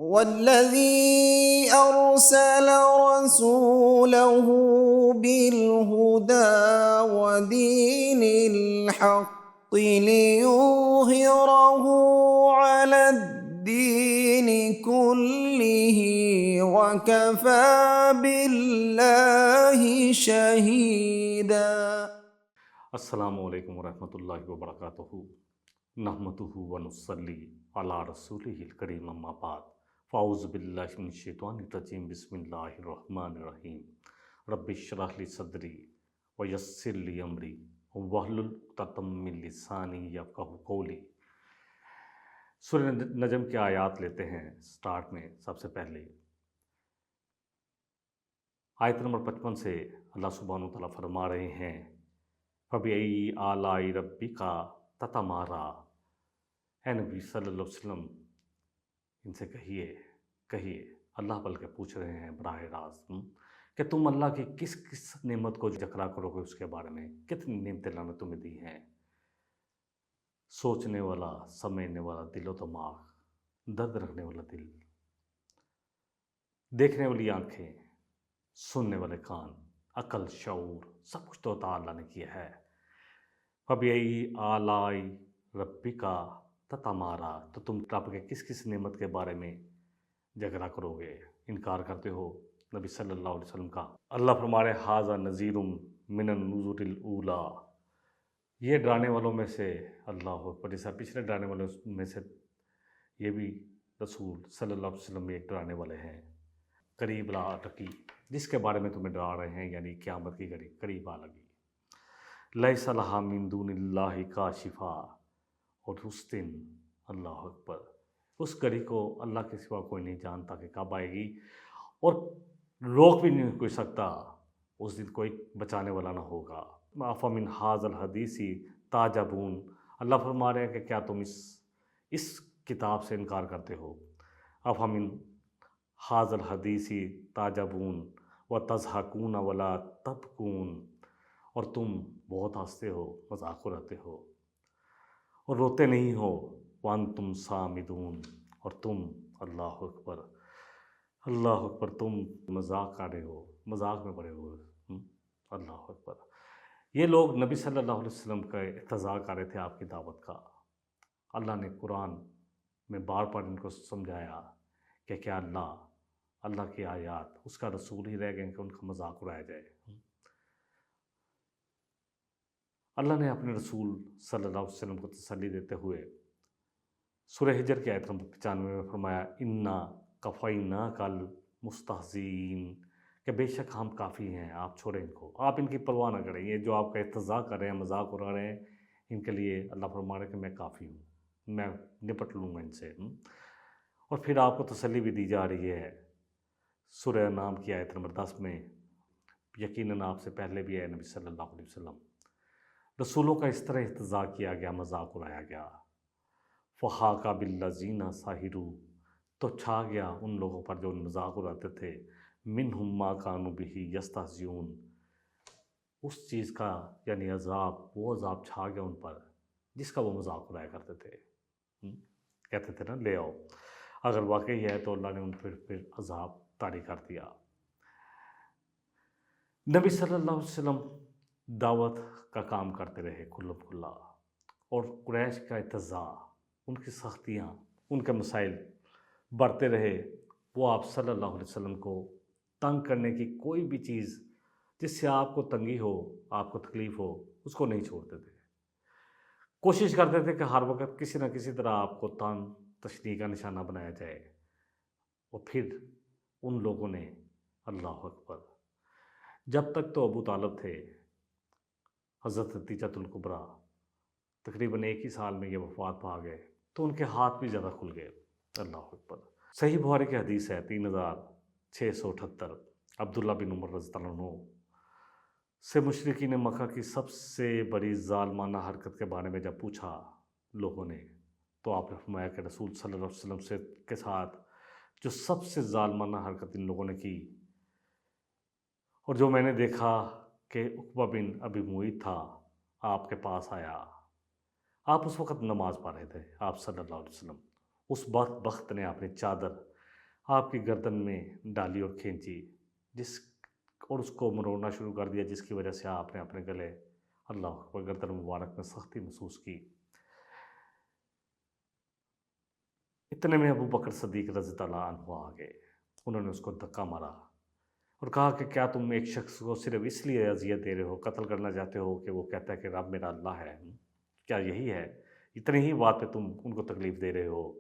والذي أرسل رسوله بالهدى ودين الحق ليظهره على الدين كله وكفى بالله شهيدا۔ السلام علیکم ورحمۃ اللہ وبرکاتہ۔ نحمدہ ونصلی علی رسولہ الکریم، اما بعد، فاعوذ باللہ من الشیطان الرجیم، بسم اللہ الرحمن الرحیم۔ رب اشرح لی صدری ویسر لی امری واحلل عقدۃ من لسانی یفقہوا قولی۔ سورہ نجم کی آیات لیتے ہیں سٹارٹ میں۔ سب سے پہلے آیت نمبر 55 سے اللہ سبحانہ وتعالیٰ فرما رہے ہیں فَبِأَيِّ آلَاءِ رَبِّكَ تَتَمَارَىٰ۔ اے نبی صلی اللہ علیہ وسلم ان سے کہیے اللہ بلکہ پوچھ رہے ہیں براہ راست کہ تم اللہ کی کس کس نعمت کو ذکر کرو گے، اس کے بارے میں کتنی نعمتیں اللہ نے تمہیں دی ہیں۔ سوچنے والا، سمجھنے والا دل و دماغ، درد رکھنے والا دل، دیکھنے والی آنکھیں، سننے والے کان، عقل، شعور، سب کچھ تو اللہ نے کیا ہے۔ فَبِأَيِّ آلَاءِ رَبِّكَ تَتَمَارَىٰ، تو تم رب کے کس کس نعمت کے بارے میں جھگڑا کرو گے، انکار کرتے ہو نبی صلی اللہ علیہ وسلم کا۔ اللہ فرما رہے ھذا نذیر من النذر الاولیٰ، یہ ڈرانے والوں میں سے، اللہ اکبر، جیسا پچھلے ڈرانے والوں میں سے یہ بھی رسول صلی اللہ علیہ وسلم ایک ڈرانے والے ہیں۔ قریب لا ٹکی، جس کے بارے میں تمہیں ڈرا رہے ہیں، یعنی قیامت کی گھڑی قریب آ لگی۔ لیس لہا من دون اللہ کاشفا، اور اس دن، اللہ اکبر، اس گھڑی کو اللہ کے سوا کوئی نہیں جانتا کہ کب آئے گی، اور روک بھی نہیں کوئی سکتا، اس دن کوئی بچانے والا نہ ہوگا۔ افمن ھذا الحدیث تعجبون، اللہ فرما رہے ہیں کہ کیا تم اس کتاب سے انکار کرتے ہو۔ افمن ھذا الحدیث تعجبون وتضحکون ولا تبکون، اور تم بہت ہنستے ہو، مذاق اڑاتے ہو اور روتے نہیں ہو۔ وانتم صامدون، اور تم، اللہ اکبر، اللہ اکبر، تم مذاق کر رہے ہو، مذاق میں پڑے ہوئے، اللہ اکبر۔ یہ لوگ نبی صلی اللہ علیہ وسلم کا احتجاج کر رہے تھے آپ کی دعوت کا۔ اللہ نے قرآن میں بار بار ان کو سمجھایا کہ کیا اللہ کی آیات، اس کا رسول ہی رہ گئے کہ ان کا مذاق اڑایا جائے۔ اللہ نے اپنے رسول صلی اللہ علیہ وسلم کو تسلی دیتے ہوئے سورہ ہجر کی آیت نمبر 95 میں فرمایا انا کفیناک المستہزئین، کہ بے شک ہم کافی ہیں، آپ چھوڑیں ان کو، آپ ان کی پرواہ نہ کریں، یہ جو آپ کا احتجاج کر رہے ہیں، مذاق اڑا رہے ہیں، ان کے لیے اللہ فرما رہے ہیں کہ میں کافی ہوں، میں نپٹ لوں گا ان سے۔ اور پھر آپ کو تسلی بھی دی جا رہی ہے سورہ انعام کی آیت نمبر 10 میں، یقیناً آپ سے پہلے بھی ہے نبی صلی اللہ علیہ وسلم، رسولوں کا اس طرح احتجاج کیا گیا، مذاق اڑایا گیا۔ فحاق بالذین سخروا، تو چھا گیا ان لوگوں پر جو مذاق اڑاتے تھے، منہم ما کانوا بہ یستہزئون، اس چیز کا یعنی عذاب، وہ عذاب چھا گیا ان پر جس کا وہ مذاق اڑایا کرتے تھے۔ کہتے تھے نا لے آؤ، اگر واقعی ہے تو اللہ نے ان پر پھر عذاب طاری کر دیا۔ نبی صلی اللہ علیہ وسلم دعوت کا کام کرتے رہے کھلم کھلا، اور قریش کا احتجاج، ان کی سختیاں، ان کے مسائل بڑھتے رہے۔ وہ آپ صلی اللہ علیہ وسلم کو تنگ کرنے کی کوئی بھی چیز جس سے آپ کو تنگی ہو، آپ کو تکلیف ہو، اس کو نہیں چھوڑتے تھے، کوشش کرتے تھے کہ ہر وقت کسی نہ کسی طرح آپ کو تان تشنیع کا نشانہ بنایا جائے۔ اور پھر ان لوگوں نے، اللہ اکبر، جب تک تو ابو طالب تھے، حضرت خدیجۃ الکبریٰ، تقریباً ایک ہی سال میں یہ وفات پا گئے، تو ان کے ہاتھ بھی زیادہ کھل گئے، اللہ اکبر۔ صحیح بخاری کی حدیث ہے 3678، عبداللہ بن عمر رضی اللہ عنہ سے مشرکین مکہ کی سب سے بڑی ظالمانہ حرکت کے بارے میں جب پوچھا لوگوں نے، تو آپ نے فرمایا کہ رسول صلی اللہ علیہ وسلم کے ساتھ جو سب سے ظالمانہ حرکت ان لوگوں نے کی، اور جو میں نے دیکھا کہ عقبہ بن ابی معیط تھا، آپ کے پاس آیا، آپ اس وقت نماز پڑھ رہے تھے، آپ صلی اللہ علیہ وسلم، اس بخت نے اپنی چادر آپ کی گردن میں ڈالی اور کھینچی اور اس کو مروڑنا شروع کر دیا، جس کی وجہ سے آپ نے اپنے گلے اللہ اکبر گردن مبارک میں سختی محسوس کی۔ اتنے میں ابو بکر صدیق رضی اللہ عنہ آ گئے۔ انہوں نے اس کو دھکا مارا اور کہا کہ کیا تم ایک شخص کو صرف اس لیے اذیت دے رہے ہو، قتل کرنا چاہتے ہو کہ وہ کہتا ہے کہ رب میرا اللہ ہے؟ کیا یہی ہے؟ اتنی ہی بات پہ تم ان کو تکلیف دے رہے ہو،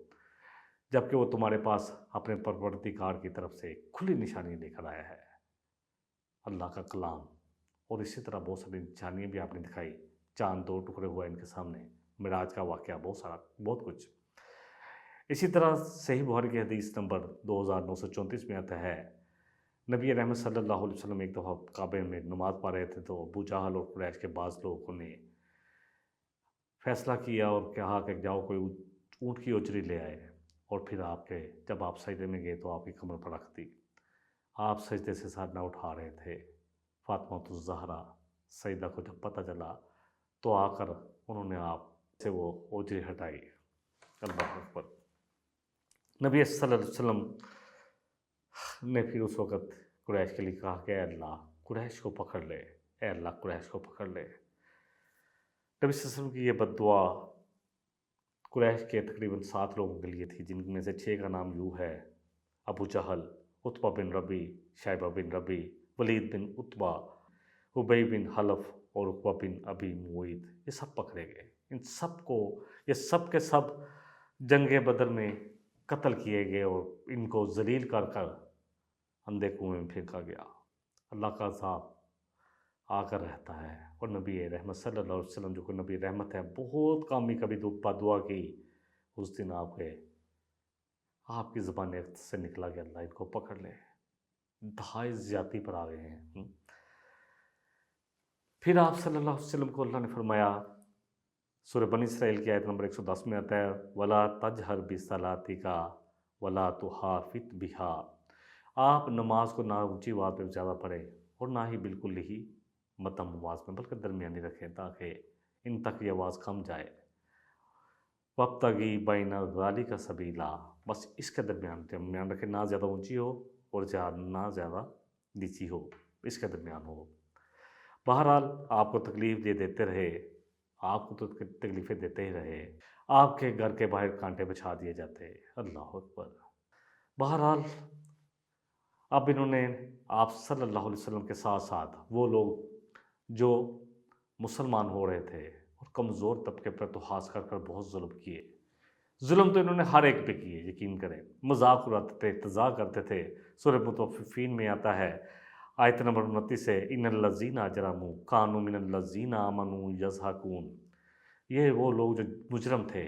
جبکہ وہ تمہارے پاس اپنے پروردگار کی طرف سے کھلی نشانی لے کر آیا ہے، اللہ کا کلام۔ اور اسی طرح بہت ساری نشانیاں بھی آپ نے دکھائی، چاند 2 ٹکڑے ہوا ان کے سامنے، معراج کا واقعہ، بہت کچھ۔ اسی طرح صحیح بخاری کی حدیث نمبر 2934 میں آتا ہے، نبی رحمت صلی اللہ علیہ وسلم ایک دفعہ کعبے میں نماز پڑھ رہے تھے تو ابو جہل اور قریش کے بعض لوگوں نے فیصلہ کیا اور کہا کہ جاؤ کوئی اونٹ کی اجری لے آئے، اور پھر جب آپ سجدے میں گئے تو آپ کی کمر پر رکھ دی۔ آپ سجدے سے سر نہ اٹھا رہے تھے۔ فاطمہ الزہرا سجدہ کو جب پتہ چلا تو آ کر انہوں نے آپ سے وہ اجری ہٹائی۔ اللہ اکبر۔ نبی صلی اللہ علیہ وسلم نے پھر اس وقت قریش کے لیے کہا کہ اے اللہ قریش کو پکڑ لے، اے اللہ قریش کو پکڑ لے۔ نبی صلی اللہ علیہ وسلم کی یہ بد دعا قریش کے تقریباً 7 لوگوں کے لیے تھی، جن میں سے 6 کا نام یوں ہے: ابو جہل، عتبہ بن ربی، شیبہ بن ربی، ولید بن عتبہ، ابی بن حلف اور عقبہ بن ابی معیط۔ یہ سب پکڑے گئے۔ ان سب کو، یہ سب کے سب جنگ بدر میں قتل کیے گئے اور ان کو ذلیل کر کر اندھے کنویں میں پھینکا گیا۔ اللہ کا عذاب آ کر رہتا ہے، اور نبی رحمت صلی اللہ علیہ وسلم جو کہ نبی رحمت ہے، بہت کامی کبھی دعا کی، اس دن آپ کی زبان سے نکلا کہ اللہ ان کو پکڑ لے۔ انتہائی زیادتی پر آ گئے ہیں۔ پھر آپ صلی اللہ علیہ وسلم کو اللہ نے فرمایا، سورہ بنی اسرائیل کی آیت نمبر 110 میں آتا ہے، وَلَا تَجْهَرْ بِصَلَاتِكَ وَلَا تُخَافِتْ بِهَا۔ آپ نماز کو نہ اونچی آواز پہ زیادہ پڑھیں اور نہ ہی بالکل ہی مدھم آواز میں، بلکہ درمیانی رکھیں تاکہ ان تک یہ آواز کم جائے۔ وَابْتَغِ بَيْنَ ذَلِكَ سَبِيلًا۔ بس اس کے درمیان رکھیں، نہ زیادہ اونچی ہو اور نہ زیادہ نیچی ہو، اس کے درمیان ہو۔ بہرحال آپ کو تکلیف دیتے رہے، آپ کو تو تکلیفیں دیتے ہی رہے، آپ کے گھر کے باہر کانٹے بچھا دیے جاتے۔ اللہ اکبر۔ بہرحال اب انہوں نے آپ صلی اللہ علیہ وسلم کے ساتھ ساتھ وہ لوگ جو مسلمان ہو رہے تھے اور کمزور طبقے پر تو خاص کر بہت ظلم کیے۔ ظلم تو انہوں نے ہر ایک پہ کیے، یقین کریں۔ مذاق اڑاتے تھے، تذاق کرتے تھے۔ سورہ مطففین میں آتا ہے آیت نمبر 29 سے، ان الذین اجرموا کانوا من الذین آمنوا یضحکون۔ یہ وہ لوگ جو مجرم تھے،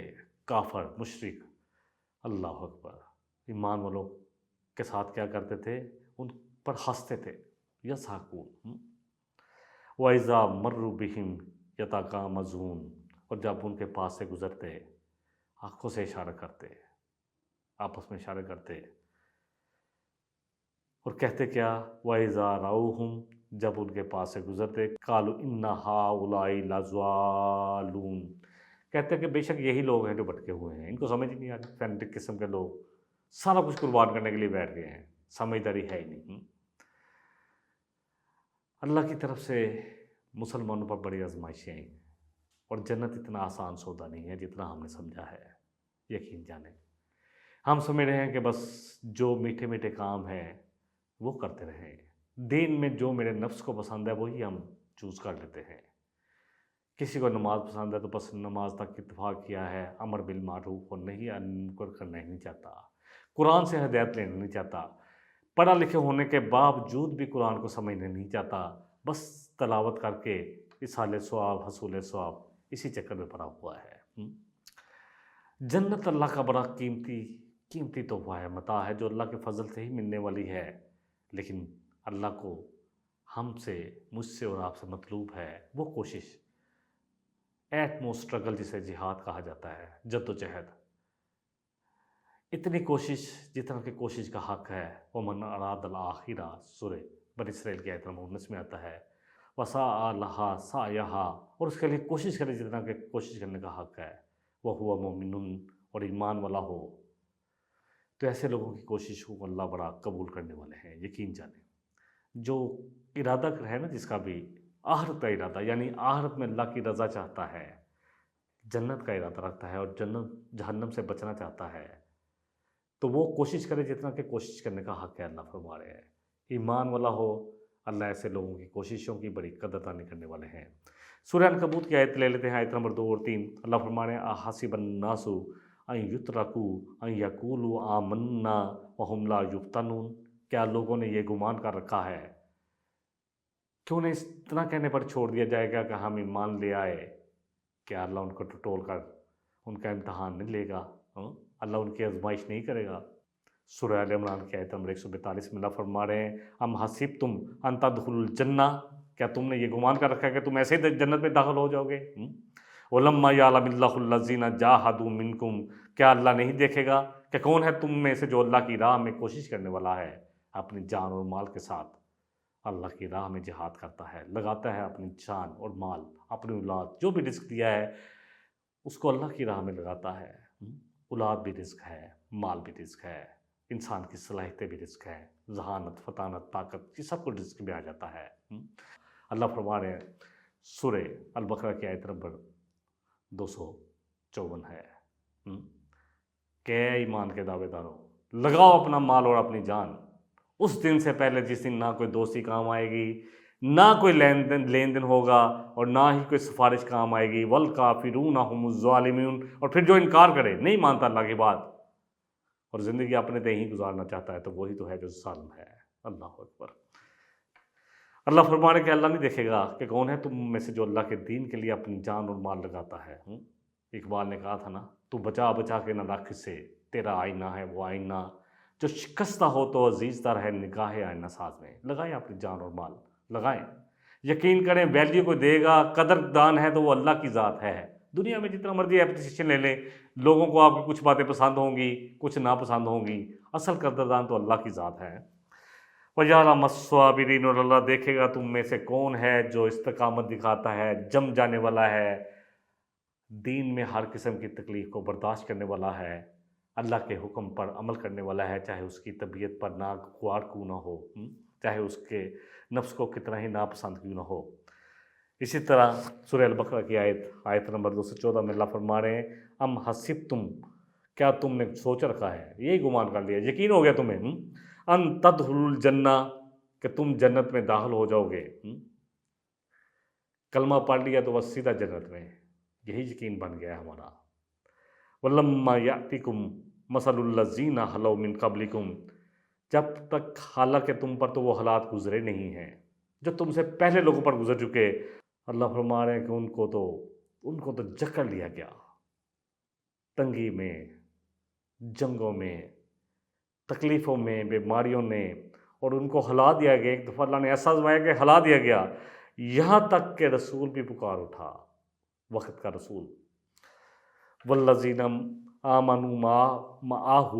کافر، مشرک، اللہ اکبر، ایمان والوں کے ساتھ کیا کرتے تھے؟ ان پر ہنستے تھے، یضحکون۔ وَإِذَا مَرُّوا بِهِمْ يَتَغَامَزُونَ۔ اور جب ان کے پاس سے گزرتے آنکھوں سے اشارہ کرتے، آپس میں اشارے کرتے اور کہتے کیا؟ وَإِذَا رَأَوْهُمْ۔ جب ان کے پاس سے گزرتے، قَالُوا إِنَّ هَٰؤُلَاءِ لَضَالُّونَ۔ کہتے کہ بے شک یہی لوگ ہیں جو بھٹکے ہوئے ہیں، ان کو سمجھ ہی نہیں آ رہی۔ فینٹک قسم کے لوگ سارا کچھ قربان کرنے کے لیے بیٹھ گئے ہیں، سمجھداری ہے ہی نہیں۔ اللہ کی طرف سے مسلمانوں پر بڑی آزمائشیں آئیں، اور جنت اتنا آسان سودا نہیں ہے جتنا ہم نے سمجھا ہے، یقین جانیں۔ ہم سمجھ رہے ہیں کہ بس جو میٹھے میٹھے کام ہیں وہ کرتے رہیں، دین میں جو میرے نفس کو پسند ہے وہی ہم چوز کر لیتے ہیں۔ کسی کو نماز پسند ہے تو بس نماز تک اتفاق کیا ہے، امر بالمعروف اور نہی عن المنکر کرنا ہی نہیں چاہتا، قرآن سے ہدایت لینا نہیں چاہتا، پڑھا لکھے ہونے کے باوجود بھی قرآن کو سمجھنا نہیں چاہتا، بس تلاوت کر کے اصحال ثواب، حصول ثواب، اسی چکر میں پڑا ہوا ہے۔ جنت اللہ کا بڑا قیمتی تحفہ ہے، متاع ہے جو اللہ کے فضل سے ہی ملنے والی ہے، لیکن اللہ کو ہم سے، مجھ سے اور آپ سے مطلوب ہے وہ کوشش، ایٹ موسٹ اسٹرگل، جسے جہاد کہا جاتا ہے، جد و جہد، اتنی کوشش جتنا کہ کوشش کا حق ہے۔ وَمَنْ أَرَادَ الْآخِرَةَ، سورہ بنی اسرائیل کی آیت نمبر 19 میں آتا ہے، وَسَعَىٰ لَهَا سَعْيَهَا، اور اس کے لیے کوشش کرے جتنا کہ کوشش کرنے کا حق ہے، وَهُوَ مُؤْمِنٌ، اور ایمان والا ہو۔ تو ایسے لوگوں کی کوششوں کو اللہ بڑا قبول کرنے والے ہیں، یقین جانیں۔ جو ارادہ ہے نا جس کا بھی آخرت کا ارادہ، یعنی آخرت میں اللہ کی رضا چاہتا ہے، جنت کا ارادہ رکھتا ہے اور جنت جہنم سے بچنا چاہتا ہے، تو وہ کوشش کرے جتنا کہ کوشش کرنے کا حق ہے، اللہ فرما رہے ہیں۔ ایمان والا ہو، اللہ ایسے لوگوں کی کوششوں کی بڑی قدردانی کرنے والے ہیں۔ سورہ عنکبوت کی آیت لے لیتے ہیں، آیت نمبر 2 اور 3۔ اللہ فرما رہے ہیں احسب الناس ان یترکوا ان یقولوا آمنا وہم لا یفتنون، کیا لوگوں نے یہ گمان کر رکھا ہے کہ انہیں اتنا کہنے پر چھوڑ دیا جائے گا کہ ہم ایمان لے آئے، کیا اللہ ان کو ٹٹول کر ان کا امتحان نہیں لے گا؟ اللہ ان کی آزمائش نہیں کرے گا؟ سورہ آل عمران کی آیت نمبر 142 میں اللہ فرما رہے ہیں ام حسبتم ان تدخلوا الجنہ، کیا تم نے یہ گمان کر رکھا ہے کہ تم ایسے ہی جنت میں داخل ہو جاؤ گے؟ وَلَمَّا يَعْلَمِ اللَّهُ الَّذِينَ جَاهَدُوا مِنكُمْ، کیا اللہ نہیں دیکھے گا کہ کون ہے تم میں سے جو اللہ کی راہ میں کوشش کرنے والا ہے، اپنی جان اور مال کے ساتھ اللہ کی راہ میں جہاد کرتا ہے، لگاتا ہے اپنی جان اور مال، اپنی اولاد، جو بھی رزق دیا ہے اس کو اللہ کی راہ میں لگاتا ہے۔ اولاد بھی رزق ہے، مال بھی رزق ہے، انسان کی صلاحیتیں بھی رزق ہے، ذہانت، فطانت، طاقت، یہ سب کو رزق میں آ جاتا ہے۔ اللہ فرما رہے ہیں سورہ البقرہ کی آیت نمبر 254 ہے کہ اے ایمان کے دعوے داروں، لگاؤ اپنا مال اور اپنی جان اس دن سے پہلے جس دن نہ کوئی دوستی کام آئے گی، نہ کوئی لین دین ہوگا اور نہ ہی کوئی سفارش کام آئے گی۔ والکافرون هم الظالمون، اور پھر جو انکار کرے، نہیں مانتا اللہ کی بات اور زندگی اپنے دے ہی گزارنا چاہتا ہے، تو وہی تو ہے جو ظالم ہے۔ اللہ اکبر۔ اللہ فرمانے کہ اللہ نہیں دیکھے گا کہ کون ہے تم میں سے جو اللہ کے دین کے لیے اپنی جان اور مال لگاتا ہے۔ اقبال نے کہا تھا نا، تو بچا بچا کے نہ رکھ سے، تیرا آئینہ ہے وہ آئینہ، جو شکستہ ہو تو عزیز تر ہے نگاہ آئینہ ساز میں۔ لگائیں اپنی جان اور مال، لگائیں، یقین کریں ویلیو کو دے گا، قدردان ہے تو وہ اللہ کی ذات ہے۔ دنیا میں جتنا مرضی اپریسیشن لے لیں، لوگوں کو آپ کی کچھ باتیں پسند ہوں گی، کچھ ناپسند ہوں گی، اصل قدردان تو اللہ کی ذات ہے۔ وَيَعْلَمَ الصَّابِرِينَ، اور اللہ دیکھے گا تم میں سے کون ہے جو استقامت دکھاتا ہے، جم جانے والا ہے، دین میں ہر قسم کی تکلیف کو برداشت کرنے والا ہے، اللہ کے حکم پر عمل کرنے والا ہے، چاہے اس کی طبیعت پر ناگوار کیوں نہ ہو، چاہے اس کے نفس کو کتنا ہی ناپسند کیوں نہ ہو۔ اسی طرح سورہ البقرہ کی آیت نمبر 214 میں اللہ فرما رہے ہیں ام حسبتم، کیا تم نے سوچ رکھا ہے، یہی گمان کر لیا، یقین ہو گیا تمہیں ان تدخلوا الجنہ، کہ تم جنت میں داخل ہو جاؤ گے، کلمہ پڑھ لیا تو بس سیدھا جنت میں، یہی یقین بن گیا ہمارا۔ وَلَمَّا يَأْتِكُمْ مَثَلُ الَّذِينَ خَلَوْا مِن قَبْلِكُمْ، جب تک حالانکہ تم پر تو وہ حالات گزرے نہیں ہیں جو تم سے پہلے لوگوں پر گزر چکے۔ اللہ فرما رہے ہیں کہ ان کو تو جکڑ لیا گیا، تنگی میں، جنگوں میں، تکلیفوں میں، بیماریوں میں، اور ان کو ہلا دیا گیا۔ ایک دفعہ اللہ نے ایسا آزمایا کہ ہلا دیا گیا، یہاں تک کہ رسول بھی پکار اٹھا، وقت کا رسول۔ والذین آمنوا معہ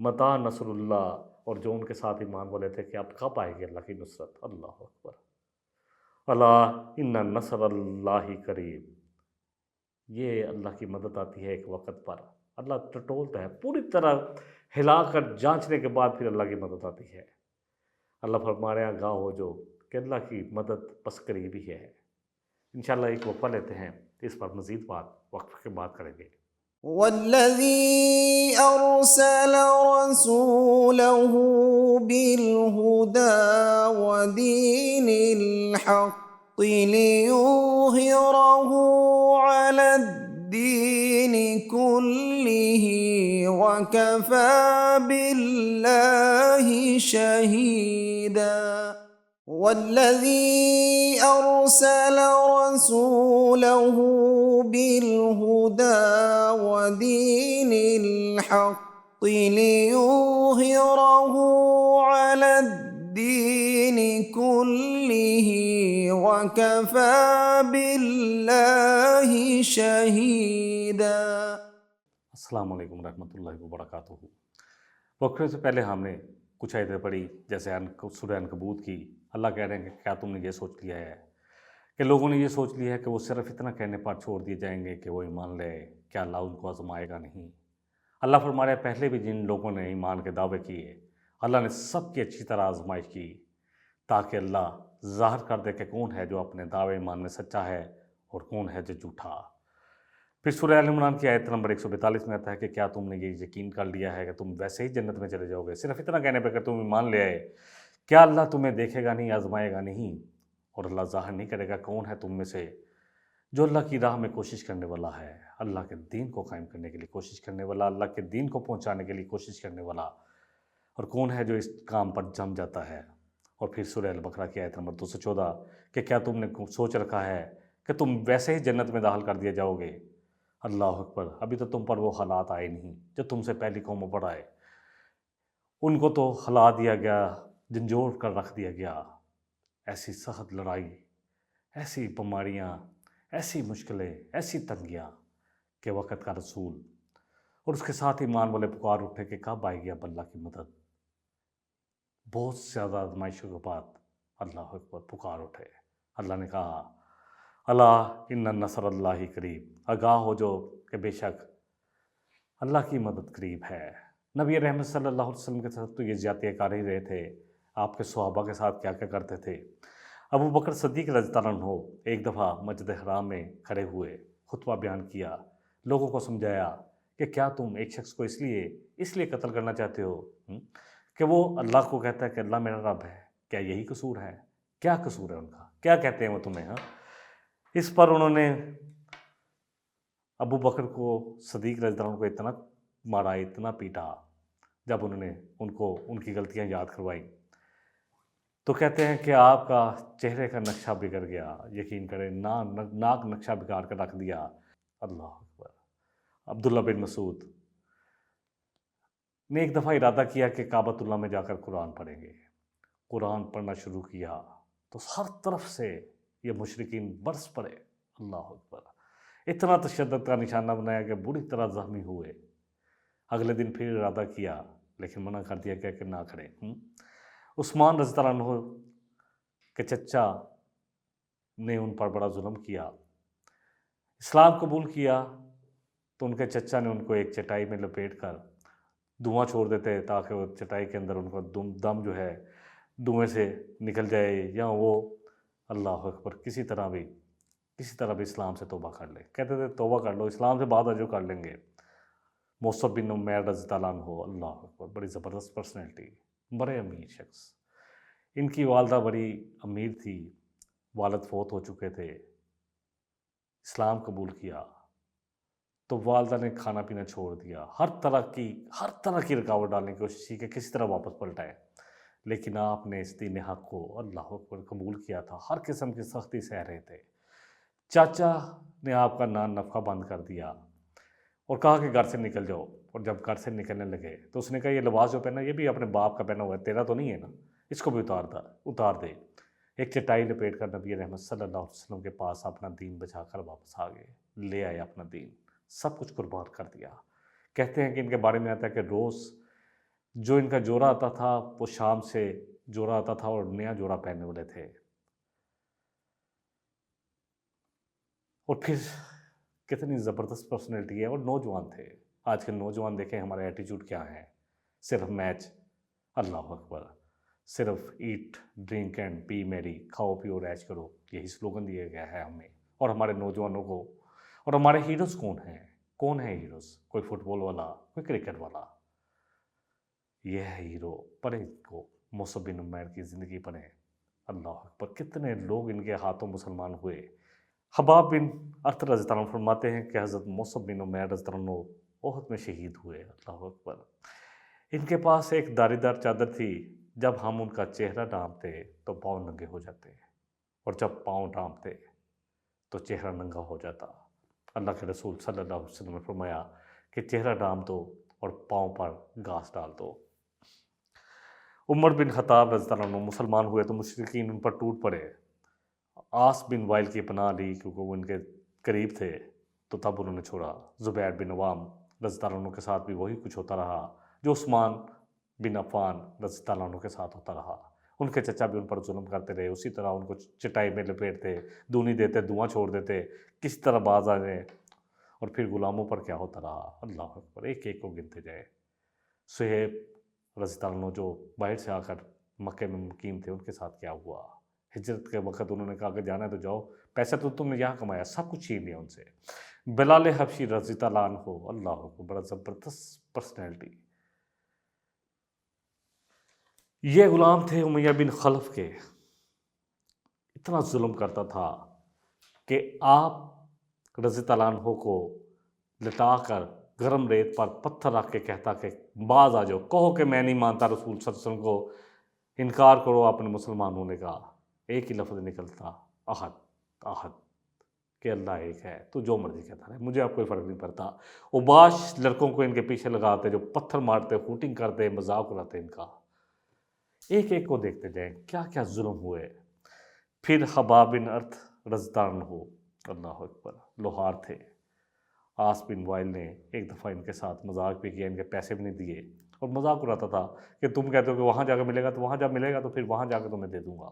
متی نصر اللہ، اور جو ان کے ساتھ ایمان والے تھے کہ اب کب آئے گی اللہ کی نصرت۔ اللہ اکبر۔ الا ان نصر اللہ قریب، یہ اللہ کی مدد آتی ہے ایک وقت پر۔ اللہ ٹٹولتا ہے، پوری طرح ہلا کر جانچنے کے بعد پھر اللہ کی مدد آتی ہے۔ اللہ فرما رہے ہیں آگاہ ہو جو کہ اللہ کی مدد بس قریب ہی ہے۔ انشاءاللہ ایک وقفہ لیتے ہیں، اس پر مزید وقفے کے بعد کریں گے۔ والذي أرسل رسوله بالهدى ودين الحق ليظهره على الدين كله وكفى بالله شهيدا۔ والذي أرسل رسوله بالهدى ودين الحق ليظهره على الدين كله وكفى بالله شهيدا۔ السلام علیکم ورحمۃ اللہ وبرکاتہ۔ وقفے سے پہلے ہم نے کچھ آیتیں پڑھی، جیسے سورہ عنکبوت کی۔ اللہ کہہ رہے ہیں کہ کیا تم نے یہ سوچ لیا ہے کہ لوگوں نے یہ سوچ لیا ہے کہ وہ صرف اتنا کہنے پر چھوڑ دیے جائیں گے کہ وہ ایمان لے، کیا اللہ ان کو آزمائے گا نہیں؟ اللہ فرما رہے ہیں پہلے بھی جن لوگوں نے ایمان کے دعوے کیے اللہ نے سب کی اچھی طرح آزمائش کی تاکہ اللہ ظاہر کر دے کہ کون ہے جو اپنے دعوے ایمان میں سچا ہے اور کون ہے جو جھوٹا۔ پھر سورہ آل عمران کی آیت نمبر 142 میں آتا ہے کہ کیا تم نے یہ یقین کر لیا ہے کہ تم ویسے ہی جنت میں چلے جاؤ گے؟ صرف اتنا کہنے پہ کہ تم ایمان لے آئے، کیا اللہ تمہیں دیکھے گا نہیں، آزمائے گا نہیں، اور اللہ ظاہر نہیں کرے گا کون ہے تم میں سے جو اللہ کی راہ میں کوشش کرنے والا ہے، اللہ کے دین کو قائم کرنے کے لیے کوشش کرنے والا، اللہ کے دین کو پہنچانے کے لیے کوشش کرنے والا، اور کون ہے جو اس کام پر جم جاتا ہے۔ اور پھر سورہ البقرہ کی آیت نمبر 214 کہ کیا تم نے سوچ رکھا ہے کہ تم ویسے ہی جنت میں داخل کر دیے جاؤ گے؟ اللہ اکبر، ابھی تو تم پر وہ حالات آئے نہیں جو تم سے پہلی قوموں پر آئے، ان کو تو ہلا دیا گیا، جھنجھوڑ کر رکھ دیا گیا، ایسی سخت لڑائی، ایسی بیماریاں، ایسی مشکلیں، ایسی تنگیاں کہ وقت کا رسول اور اس کے ساتھ ایمان والے پکار اٹھے کہ کب آئے گی اب اللہ کی مدد۔ بہت زیادہ آزمائشوں کے بعد اللہ اکبر پکار اٹھے، اللہ نے کہا اللہ ان نصر اللہ قریب، آگاہ ہو جو کہ بے شک اللہ کی مدد قریب ہے۔ نبی رحمت صلی اللہ علیہ وسلم کے ساتھ تو یہ زیادتیاں کر ہی رہے تھے، آپ کے صحابہ کے ساتھ کیا کیا کرتے تھے۔ ابو بکر صدیق رضی اللہ عنہ ایک دفعہ مسجد حرام میں کھڑے ہوئے، خطبہ بیان کیا، لوگوں کو سمجھایا کہ کیا تم ایک شخص کو اس لیے قتل کرنا چاہتے ہو کہ وہ اللہ کو کہتا ہے کہ اللہ میرا رب ہے؟ کیا یہی قصور ہے؟ کیا قصور ہے ان کا؟ کیا کہتے ہیں وہ تمہیں؟ اس پر انہوں نے ابو بکر کو، صدیق رضی اللہ عنہ کو اتنا مارا، اتنا پیٹا، جب انہوں نے ان کی غلطیاں یاد کروائیں تو کہتے ہیں کہ آپ کا چہرے کا نقشہ بگڑ گیا، یقین کریں ناک نقشہ بگاڑ کر رکھ دیا۔ اللہ اکبر۔ عبداللہ بن مسعود نے ایک دفعہ ارادہ کیا کہ کعبۃ اللہ میں جا کر قرآن پڑھیں گے، قرآن پڑھنا شروع کیا تو ہر طرف سے یہ مشرکین برس پڑے، اللہ اکبر، اتنا تشدد کا نشانہ بنایا کہ بری طرح زخمی ہوئے۔ اگلے دن پھر ارادہ کیا لیکن منع کر دیا گیا کہ نہ کریں۔ عثمان رضی اللہ عنہ کے چچا نے ان پر بڑا ظلم کیا، اسلام قبول کیا تو ان کے چچا نے ان کو ایک چٹائی میں لپیٹ کر دھواں چھوڑ دیتے تاکہ وہ چٹائی کے اندر ان کو دم جو ہے دھوئیں سے نکل جائے، یا وہ اللہ اکبر کسی طرح بھی اسلام سے توبہ کر لے۔ کہتے تھے توبہ کر لو، اسلام سے بعد جو کر لیں گے۔ مصعب بن عمیر رضی اللہ عنہ، اللہ اکبر، بڑی زبردست پرسنالٹی، بڑے امیر شخص۔ ان کی والدہ بڑی امیر تھی، والد فوت ہو چکے تھے، اسلام قبول کیا تو والدہ نے کھانا پینا چھوڑ دیا، ہر طرح کی رکاوٹ ڈالنے کی کوشش کی کہ کسی طرح واپس پلٹائے، لیکن آپ نے اس دین حق کو اللہ اکبر قبول کیا تھا، ہر قسم کی سختی سہ رہے تھے۔ چاچا نے آپ کا نان نفقہ بند کر دیا اور کہا کہ گھر سے نکل جاؤ، اور جب گھر سے نکلنے لگے تو اس نے کہا یہ لباس جو پہنا یہ بھی اپنے باپ کا پہنا ہوا ہے، تیرا تو نہیں ہے نا، اس کو بھی اتار دے۔ ایک چٹائی لپیٹ کر نبی رحمت صلی اللہ علیہ وسلم کے پاس اپنا دین بچا کر واپس آ گئے، لے آئے اپنا دین، سب کچھ قربان کر دیا۔ کہتے ہیں کہ ان کے بارے میں آتا ہے کہ روز جو ان کا جوڑا آتا تھا وہ شام سے جوڑا آتا تھا اور نیا جوڑا پہننے والے تھے۔ اور پھر کتنی زبردست پرسنالٹی ہے، اور نوجوان تھے۔ آج کے نوجوان دیکھیں ہمارے ایٹیچیوڈ کیا ہیں، صرف میچ، اللہ اکبر، صرف ایٹ ڈرنک اینڈ بی میری، کھاؤ پیو ایش کرو، یہی سلوگن دیا گیا ہے ہمیں اور ہمارے نوجوانوں کو۔ اور ہمارے ہیروز کون ہیں ہیروز؟ کوئی فٹ بال والا، کوئی کرکٹ والا، یہ ہے ہیرو۔ پڑھیں کو مصعب بن عمیر کی زندگی پڑھیں، اللہ اکبر، کتنے لوگ ان کے ہاتھوں مسلمان ہوئے۔ حباب بن ارطر رضی اللہ عنہ فرماتے ہیں کہ حضرت مصعب بن عمیر رضی اللہ عنہ احد میں شہید ہوئے، اللہ اکبر۔ ان کے پاس ایک داری دار چادر تھی، جب ہم ان کا چہرہ ڈھانپتے تو پاؤں ننگے ہو جاتے، اور جب پاؤں ڈھانپتے تو چہرہ ننگا ہو جاتا۔ اللہ کے رسول صلی اللہ علیہ وسلم نے فرمایا کہ چہرہ ڈھانپ دو اور پاؤں پر گھاس ڈال دو۔ عمر بن خطاب رضی اللہ عنہ مسلمان ہوئے تو مشرکین ان پر ٹوٹ پڑے، عاص بن وائل کی پناہ لی کیونکہ وہ ان کے قریب تھے تو تب انہوں نے چھوڑا۔ زبیر بن عوام رضی اللہ عنہ کے ساتھ بھی وہی کچھ ہوتا رہا جو عثمان بن عفان رضی اللہ عنہ کے ساتھ ہوتا رہا۔ ان کے چچا بھی ان پر ظلم کرتے رہے، اسی طرح ان کو چٹائی میں لپیٹتے، دونی دیتے، دھواں چھوڑ دیتے، کس طرح باز آ جائیں اور پھر غلاموں پر کیا ہوتا رہا، اللہ اکبر، ایک ایک کو گنتے جائے۔ صہیب رضی اللہ عنہ جو باہر سے آ کر مکے میں مقیم تھے، ان کے ساتھ کیا ہوا؟ ہجرت کے وقت انہوں نے کہا کہ جانا ہے تو جاؤ، پیسہ تو تم نے یہاں کمایا، سب کچھ چھین لیا ان سے۔ بلال حبشی رضی اللہ عنہ، اللہ اکبر، بڑا زبردست پرسنالٹی۔ یہ غلام تھے امیہ بن خلف کے، اتنا ظلم کرتا تھا کہ آپ رضی اللہ عنہ کو لٹا کر گرم ریت پر پتھر رکھ کے کہتا کہ باز آ جاؤ، کہو کہ میں نہیں مانتا رسول صلی اللہ علیہ وسلم کو، انکار کرو اپنے مسلمان ہونے کا۔ ایک ہی لفظ نکلتا، احد، احد، کہ اللہ ایک ہے، تو جو مرضی کہتا رہے، مجھے اب کوئی فرق نہیں پڑتا۔ اوباش لڑکوں کو ان کے پیچھے لگاتے، جو پتھر مارتے، ہوٹنگ کرتے، مذاق اڑاتے ان کا۔ ایک ایک کو دیکھتے جائیں کیا کیا ظلم ہوئے۔ پھر خباب بن ارت رضی اللہ عنہ، اللہ اکبر، لوہار تھے۔ آس بن وائل نے ایک دفعہ ان کے ساتھ مذاق بھی کیا، ان کے پیسے بھی نہیں دیے، اور مذاق اڑاتا تھا کہ تم کہتے ہو کہ وہاں جا کے ملے گا، تو وہاں جا ملے گا تو پھر وہاں جا کے تمہیں دے دوں گا۔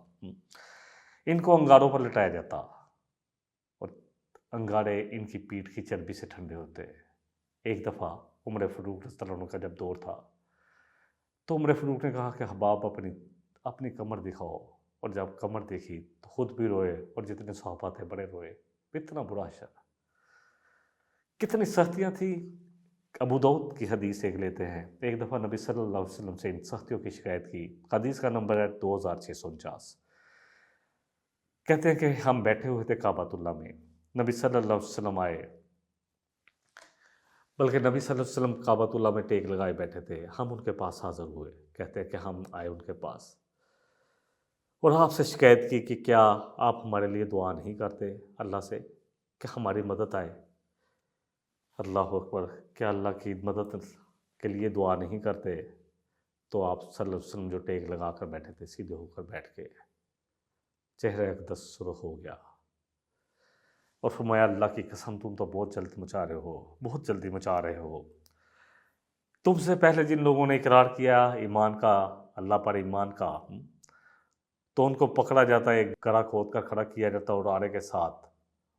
ان کو انگاروں پر لٹایا جاتا، اور انگارے ان کی پیٹھ کی چربی سے ٹھنڈے ہوتے۔ ایک دفعہ عمر فاروق رضی اللہ عنہ کا جب دور تھا، تو عمر فاروق نے کہا کہ حباب اپنی کمر دکھاؤ، اور جب کمر دیکھی تو خود بھی روئے، اور جتنے صحابہ تھے بڑے روئے۔ اتنا برا شر، کتنی سختیاں تھیں۔ ابو داؤد کی حدیث ایک لیتے ہیں، ایک دفعہ نبی صلی اللہ علیہ وسلم سے ان سختیوں کی شکایت کی۔ حدیث کا نمبر ہے 2649۔ کہتے ہیں کہ ہم بیٹھے ہوئے تھے کعبۃ اللہ میں، نبی صلی اللہ علیہ وسلم آئے، بلکہ نبی صلی اللہ علیہ وسلم کعبۃ اللہ میں ٹیک لگائے بیٹھے تھے، ہم ان کے پاس حاضر ہوئے۔ کہتے ہیں کہ ہم آئے ان کے پاس، اور آپ سے شکایت کی کہ کیا آپ ہمارے لیے دعا نہیں کرتے اللہ سے کہ ہماری مدد آئے؟ اللہ اکبر، کیا اللہ کی مدد کے لیے دعا نہیں کرتے؟ تو آپ صلی اللہ علیہ وسلم جو ٹیک لگا کر بیٹھے تھے، سیدھے ہو کر بیٹھ کے چہرہ اقدس سرخ ہو گیا، اور فرمایا اللہ کی قسم تم تو بہت جلدی مچا رہے ہو، بہت جلدی مچا رہے ہو۔ تم سے پہلے جن لوگوں نے اقرار کیا ایمان کا، اللہ پر ایمان کا، تو ان کو پکڑا جاتا ہے، ایک گڑھا کھود کر کھڑا کیا جاتا اور آڑے کے ساتھ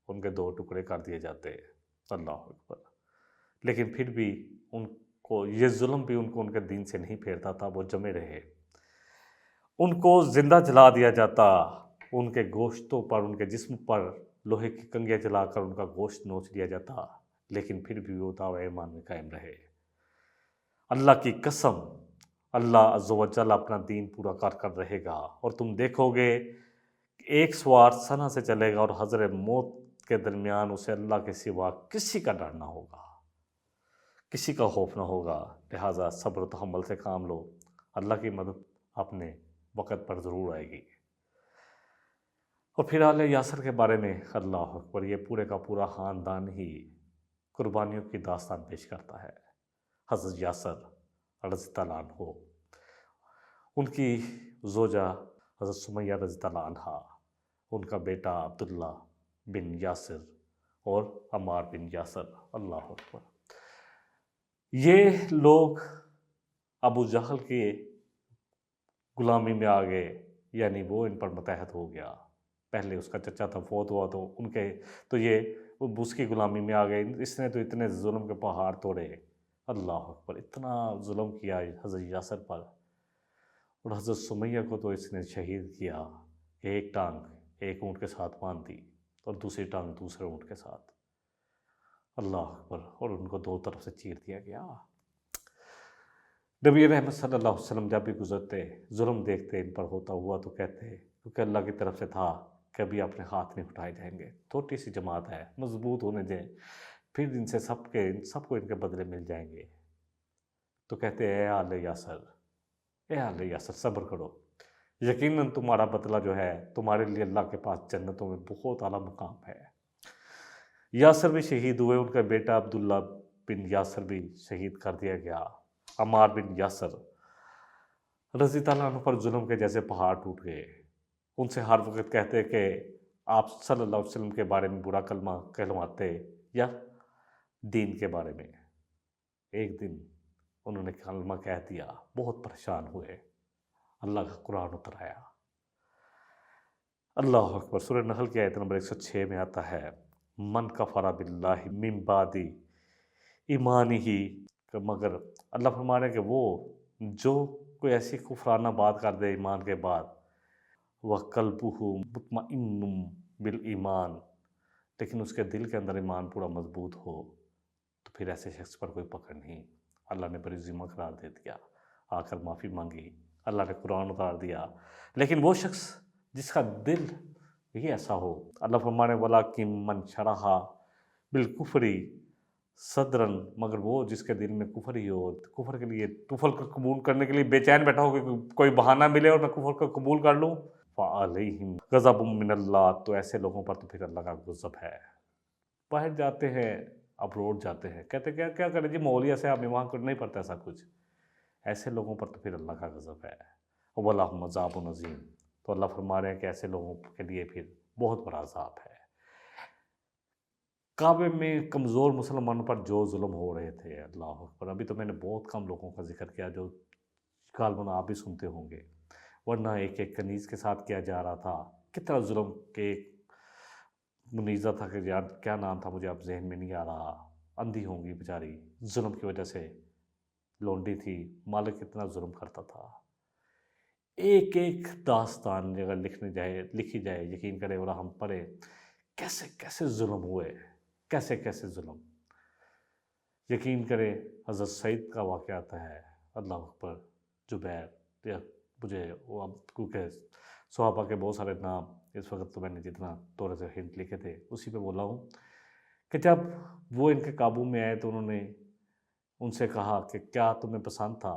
ان کے 2 ٹکڑے کر دیے جاتے۔ اللہ اکبر۔ لیکن پھر بھی ان کو یہ ظلم بھی ان کو ان کے دین سے نہیں پھیرتا تھا، وہ جمے رہے۔ ان کو زندہ جلا دیا جاتا، ان کے گوشتوں پر، ان کے جسم پر لوہے کی کنگھیاں جلا کر ان کا گوشت نوچ لیا جاتا، لیکن پھر بھی وہ دعوی ایمان میں قائم رہے۔ اللہ کی قسم، اللہ عز و جل اپنا دین پورا کر رہے گا، اور تم دیکھو گے ایک سوار سنا سے چلے گا، اور حضر موت کے درمیان اسے اللہ کے سوا کسی کا ڈر نہ ہوگا، کسی کا خوف نہ ہوگا۔ لہٰذا صبر و تحمل سے کام لو، اللہ کی مدد اپنے وقت پر ضرور آئے گی۔ اور پھر آل یاسر کے بارے میں، اللہ اکبر، یہ پورے کا پورا خاندان ہی قربانیوں کی داستان پیش کرتا ہے۔ حضرت یاسر رضی اللہ عنہ، ان کی زوجہ حضرت سمیہ رضی اللہ عنہ، ان کا بیٹا عبداللہ بن یاسر اور عمار بن یاسر، اللہ اکبر، یہ لوگ ابو جہل کی غلامی میں آ گئے، یعنی وہ ان پر متحد ہو گیا۔ پہلے اس کا چچا تھا، فوت ہوا تو یہ اس کی غلامی میں آ گئے۔ اس نے تو اتنے ظلم کے پہاڑ توڑے، اللہ اکبر، اتنا ظلم کیا حضرت یاسر پر، اور حضرت سمیہ کو تو اس نے شہید کیا، ایک ٹانگ ایک اونٹ کے ساتھ باندھ دی اور دوسری ٹانگ دوسرے اونٹ کے ساتھ، اللہ اکبر، اور ان کو 2 طرف سے چیر دیا گیا۔ نبی رحمت صلی اللہ علیہ وسلم جب بھی گزرتے، ظلم دیکھتے ان پر ہوتا ہوا تو کہتے، کیونکہ اللہ کی طرف سے تھا کہ ابھی اپنے ہاتھ نہیں اٹھائے جائیں گے، چھوٹی سی جماعت ہے، مضبوط ہونے دیں، پھر ان سے سب کو ان کے بدلے مل جائیں گے۔ تو کہتے اے آل یاسر، اے آل یاسر، صبر کرو، یقیناً تمہارا بدلہ جو ہے تمہارے لیے اللہ کے پاس جنتوں میں بہت اعلیٰ مقام ہے۔ یاسر بھی شہید ہوئے، ان کا بیٹا عبداللہ بن یاسر بھی شہید کر دیا گیا۔ عمار بن یاسر رضی اللہ عنہ پر ظلم کے جیسے پہاڑ ٹوٹ گئے۔ ان سے ہر وقت کہتے کہ آپ صلی اللہ علیہ وسلم کے بارے میں برا کلمہ کہلواتے یا دین کے بارے میں۔ ایک دن انہوں نے کلمہ کہہ دیا، بہت پریشان ہوئے، اللہ کا قرآن اتر آیا، اللہ اکبر۔ سورہ نحل کی آیت نمبر 106 میں آتا ہے، من کفر باللہ من بعد ایمانی ہی، مگر اللہ فرما رہے ہیں کہ وہ جو کوئی ایسی کفرانہ بات کر دے ایمان کے بعد، وَقَلْبُهُ مُطْمَئِنٌ بِالْإِيمَانِ، لیکن اس کے دل کے اندر ایمان پورا مضبوط ہو، تو پھر ایسے شخص پر کوئی پکڑ نہیں۔ اللہ نے بری ذمہ قرار دے دیا، آ کر معافی مانگی، اللہ نے قرآن اتار دیا، لیکن وہ شخص جس کا دل یہ ایسا ہو، اللہ فرمانے وَلَٰكِن مَّن شَرَحَ بِالْكُفْرِ صدراً، مگر وہ جس کے دل میں کفر ہی ہو، کفر کے لیے، کفر کو قبول کرنے کے لیے بے چین بیٹھا ہو کہ کوئی بہانہ ملے اور میں کفر کو قبول کر لوں، فَعَلَيْهِمْ غَضَبٌ مِّنَ اللَّهِ، تو ایسے لوگوں پر تو پھر اللہ کا غضب ہے۔ باہر جاتے ہیں، ابروڈ جاتے ہیں، کہتے ہیں کیا کریں جی مولیا سے آپ ایمان نہیں پڑتا ایسا کچھ، ایسے لوگوں پر تو پھر اللہ کا غضب ہے۔ وَلَهُمْ عَذَابٌ عَظِيمٌ، تو اللہ فرما رہے ہیں کہ ایسے لوگوں کے لیے پھر بہت بڑا عذاب ہے۔ کعبے میں کمزور مسلمانوں پر جو ظلم ہو رہے تھے، اللہ اکبر، ابھی تو میں نے بہت کم لوگوں کا ذکر کیا جو غالباً آپ بھی سنتے ہوں گے، ورنہ ایک ایک کنیز کے ساتھ کیا جا رہا تھا، کتنا ظلم، کہ ایک منیزہ تھا کہ یار کیا نام تھا مجھے اب ذہن میں نہیں آ رہا، اندھی ہوں گی بیچاری، ظلم کی وجہ سے لونڈی تھی، مالک کتنا ظلم کرتا تھا۔ ایک ایک داستان اگر لکھی جائے یقین کرے اور ہم پڑھے، کیسے کیسے ظلم ہوئے، کیسے کیسے ظلم، یقین کرے۔ حضرت سعید کا واقعہ آتا ہے، اللہ اکبر، جبیر، یا مجھے وہ اب کیونکہ صحابہ کے بہت سارے نام اس وقت تو میں نے جتنا تھوڑے سے ہنٹ لکھے تھے اسی پہ بولا ہوں، کہ جب وہ ان کے قابو میں آئے تو انہوں نے ان سے کہا کہ کیا تمہیں پسند تھا،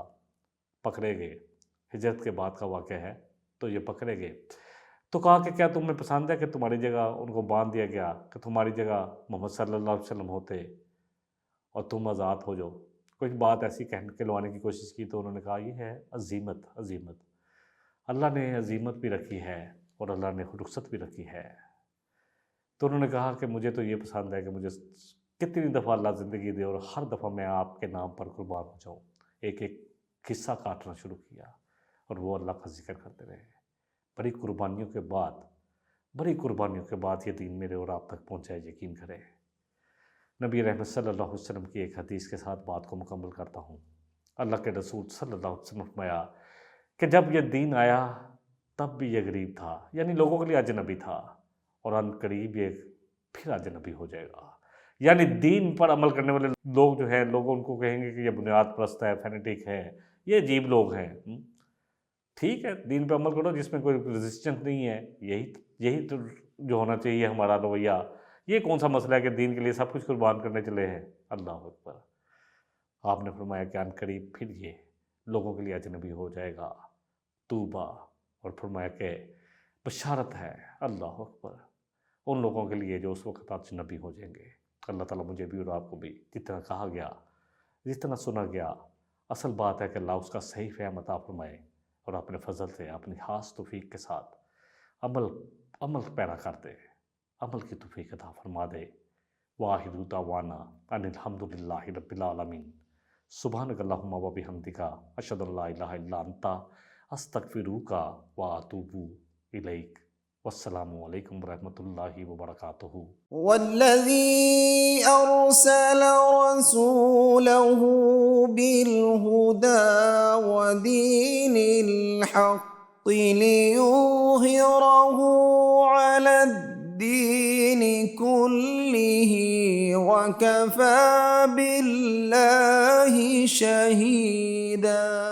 پکڑے گئے، ہجرت کے بعد کا واقعہ ہے، تو یہ پکڑے گئے، تو کہا کہ کیا تمہیں پسند ہے کہ تمہاری جگہ ان کو باندھ دیا گیا، کہ تمہاری جگہ محمد صلی اللہ علیہ وسلم ہوتے اور تم آزاد ہو جاؤ، کچھ بات ایسی کہلوانے کی کوشش کی، تو انہوں نے کہا یہ ہے عزیمت، عزیمت، اللہ نے عزیمت بھی رکھی ہے اور اللہ نے رخصت بھی رکھی ہے، تو انہوں نے کہا کہ مجھے تو یہ پسند ہے کہ مجھے کتنی دفعہ اللہ زندگی دے اور ہر دفعہ میں آپ کے نام پر قربان ہو جاؤں۔ ایک ایک قصہ کاٹنا شروع کیا اور وہ اللہ کا ذکر کرتے رہے۔ بڑی قربانیوں کے بعد یہ دین میرے اور آپ تک پہنچا ہے، یقین کریں۔ نبی رحمت صلی اللہ علیہ وسلم کی ایک حدیث کے ساتھ بات کو مکمل کرتا ہوں۔ اللہ کے رسول صلی اللہ علیہ وسلم نے فرمایا کہ جب یہ دین آیا تب بھی یہ غریب تھا، یعنی لوگوں کے لیے اجنبی تھا، اور ان قریب یہ پھر اجنبی ہو جائے گا، یعنی دین پر عمل کرنے والے لوگ جو ہیں، لوگ ان کو کہیں گے کہ یہ بنیاد پرست ہے، فینیٹک ہے، یہ عجیب لوگ ہیں۔ ٹھیک ہے، دین پہ عمل کرو جس میں کوئی ریزسٹنس نہیں ہے، یہی تو جو ہونا چاہیے ہمارا رویہ۔ یہ کون سا مسئلہ ہے کہ دین کے لیے سب کچھ قربان کرنے چلے ہیں؟ اللہ اکبر۔ آپ نے فرمایا کہ ان قریب پھر یہ لوگوں کے لیے اجنبی ہو جائے گا، توبہ، اور فرمایا کہ بشارت ہے، اللہ اکبر، ان لوگوں کے لیے جو اس وقت اجنبی ہو جائیں گے۔ اللہ تعالیٰ مجھے بھی اور آپ کو بھی جتنا کہا گیا، جتنا سنا گیا، اصل بات ہے کہ اللہ اس کا صحیح فہم عطا فرمائے اور اپنے فضل سے، اپنی خاص توفیق کے ساتھ عمل پیرا کر دے، عمل کی توفیق عطا فرما دے۔ وآخر دعوانا ان الحمد للہ رب العالمین۔ سبحانک اللہم و بحمدک، اشہد ان لا الہ الا انت، استغفرک و اتوب الیک۔ والسلام علیکم ورحمۃ اللہ وبرکاتہ۔ والذي أرسل رسوله بالهدى ودين الحق ليظهره على الدين كله وكفى بالله شهيدا۔